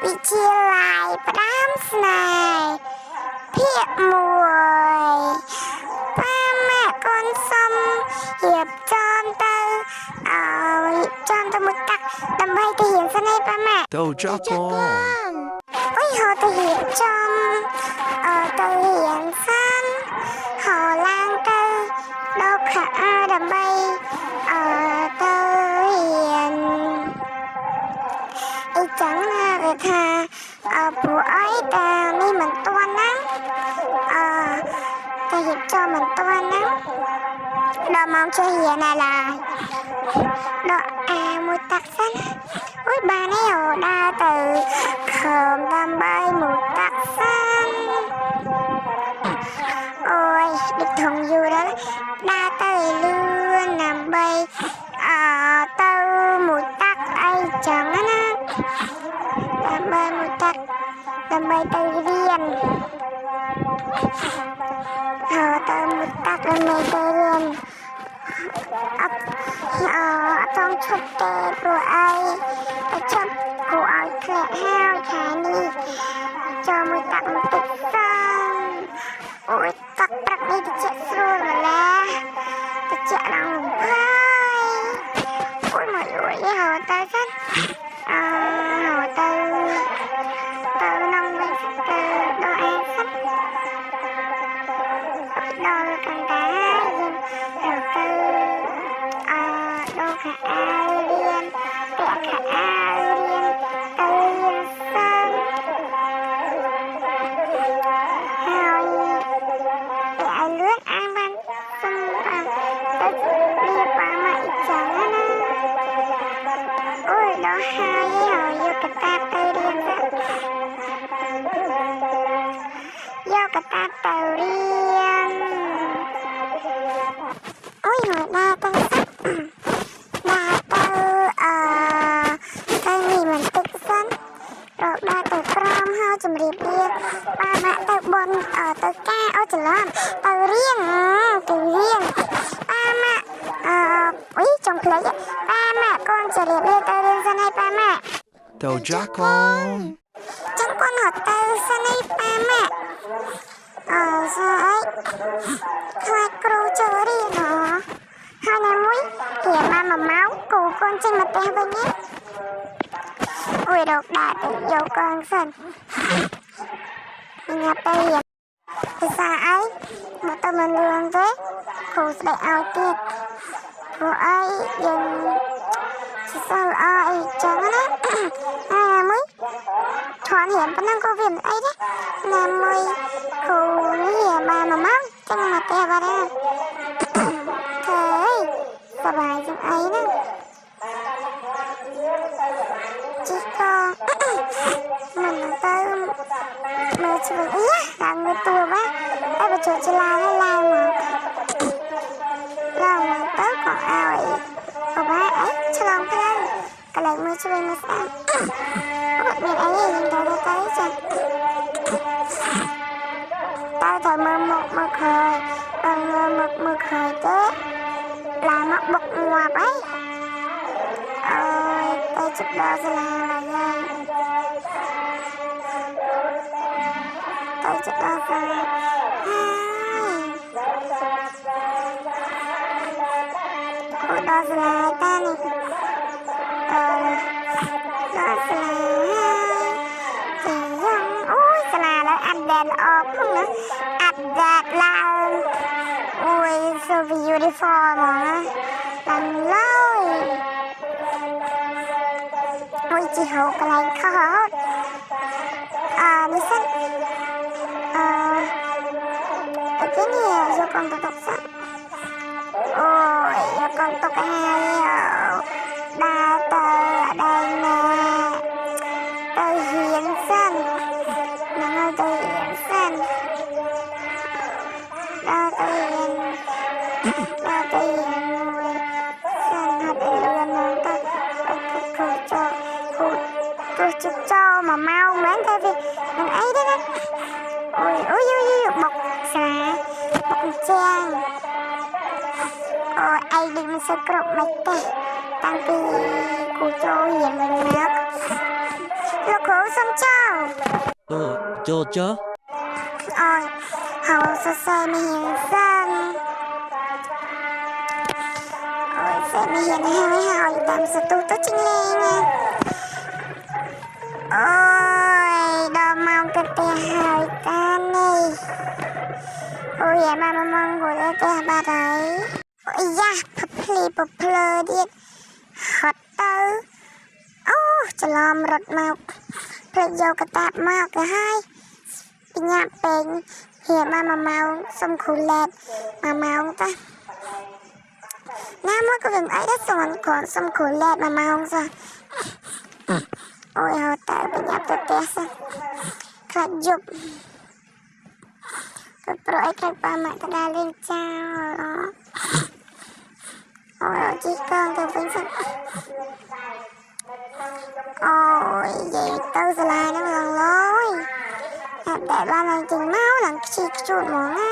វិទ្យាល័យផ្ដាំស្នេហ៍ភាគ1ប៉ាម៉ាក់កូនសុំរៀបចំទៅចំទៅមួយកាក់ដើម្បីទៅរៀនសិនឯប៉ាម៉ាក់ទៅចាក់កូនអុយហៅទៅរៀបចំទៅរៀនសិនហៅឡើងទៅដល់ខោដើម្បីទៅរៀនអីចឹងណាគេថាព្រោះអីតានេះមិនទាន់ណាតែរៀបចំមិនទាន់ណាដល់ម៉ោងចេះរៀនណាឡើយដល់មួយតាក់សិនអុយបានឯងដើរទៅខំដើម្បីមួយតាក់សិនអូយដូចធំយូរដល់ដើរទៅលឿនដើម្បីទៅមួយតាក់អីចឹងណាដើម្បីមួយតាក់ដើម្បីទៅរៀនទៅមួយតាក់ដើម្បីទៅរៀនអត់ចង់ឈប់ទេព្រោះអីតែឈប់គួរឲ្យធ្លាក់ហើយខែនេះចូលមួយតាក់បន្តិចសិនអូយតាក់ប្រាក់នេះតិចស្រួលម្ល៉េះតិចដល់ហើយអូយមកយូរយហៅទៅសិនទៅក្នុងវិញទៅដល់ឯងសិនដល់កណ្ដាលយើងទៅដល់ខោអាវរៀនពាក់ខោអាវរៀនទៅរៀនសិនហើយឲ្យលឿនអានបានសុំទៅរៀបបានមកអីចឹងណាអូយដល់ហើយយកកតាបទៅរៀនទៅយកកតាបទៅរៀនអូយមកដល់ទៅជំរាបលាប៉ាម៉ាក់ទៅបនទៅការអូច្រឡំទៅរៀនប៉ាម៉ាក់អុយចង់ភ្លេចប៉ាម៉ាក់កូនជំរាបលាទៅរៀនសិនឯប៉ាម៉ាក់ទៅចាក់កូនចាំកូនហត់ទៅសិនឯប៉ាម៉ាក់ស្អីខ្លាចគ្រូចូលរៀនហើយណាមួយរៀនបាន1ម៉ោងគ្រូកូនចេញមកផ្ទះវិញណាអូយរកដាក់ទៅយកកងសិនញ៉ាំទៅរៀនភាសាអីមកទៅមិនលឿនទេគ្រូស្ដីឲ្យទៀតព្រោះអីយើងសិស្សល្អអីចឹងណាហើយមួយឈន់រៀនប៉ុណ្ណឹងក៏វាមិនអីដែរណាមួយគ្រូនេះបាន1ម៉ោងចឹងមកផ្ទះបាត់ហើយហើយសប្បាយជាងអីណាជីកមិនទៅមើលជួយអីតាមមើលតួបាទតែបើជួយឆ្លាញ់ឡើងមកឡើងមកទៅក៏ឲ្យអូបាទអីឆ្លងផ្លូវកន្លែងមើលជួយមើលស្អាតអត់មានអីយើងទៅចាទៅមើលមុខមើលក្រោយមើលមុខមើលក្រោយទៅឡើងមកបុកងាប់អីទៅជិតដល់សាលាហើយទៅជិតដល់សាលាហើយដល់សាលាតានេះដល់សាលាចឹងអូយសាលាแล้วអាប់ដេតល្អផងណាអាប់ដេតឡើងអូយ so beautiful ហ្មងឡើងឡើយអូយជីហៅកន្លែងខោនេះសិនអីនេះយកកងតុកសិនអូយយកកងតុកហើយដើរទៅអដែងណាទៅរៀនសិននឹងទៅរៀនសិនដើរទៅរៀនមួយសិនហាត់លឿនទៅគ្រូចូលគ្រូជិះចូល1ម៉ោងមែនតែវានឹងអីទេណាអូយបុកសាបុកជាងអូយអីដូចមិនសូវគ្រប់មិនទេតាំងពីគ្រូចូលរៀនវិញមក លោកគ្រូសុំចោល ចូលចុះ អូយហៅសរសេរមិនហ៊ានសិនអូយសេមិនហ៊ានហើយតាមសតុទៅជិញលេងណាអូយដល់ម៉ោងទៅផ្ទះហើយតានេះអូយម៉ាម៉ងគួរទៅផ្ទះបាត់ហើយអូយយ៉ាភ្លីភ្លើទៀតហត់ទៅអូច្រឡំរត់មកភ្លេចយកកតាបមកទៅហើយបញ្ញាពេញហៀមក1 ម៉ោងសុំគ្រូលេត1 ម៉ោងតាណាមកក៏វិញអីដែរសុំគាត់សុំគ្រូលេត1 ម៉ោងសោះអូយហត់ទៅបញ្ញាទៅផ្ទះសោះខ្លាចយប់ក៏ប្រអីខ្លាចប៉ាម៉ាក់ទៅដើរលេងចោលអូយជីកងទៅវិញសោះអូយយាយទៅសាលាហ្នឹងឡងឡយតែបានឡើងចេញមកឡើងខ្ជិលខ្ជួតហ្មងណា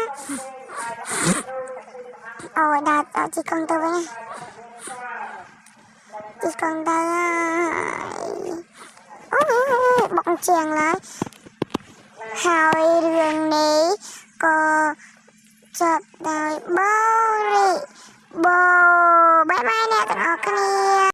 អូយដាក់ជីកងទៅវិញជីកងទៅអូយបងជាងឡើយហើយរឿងនេះក៏ចប់ដោយបូរីបូបាយបាយអ្នកទាំងអស់គ្នា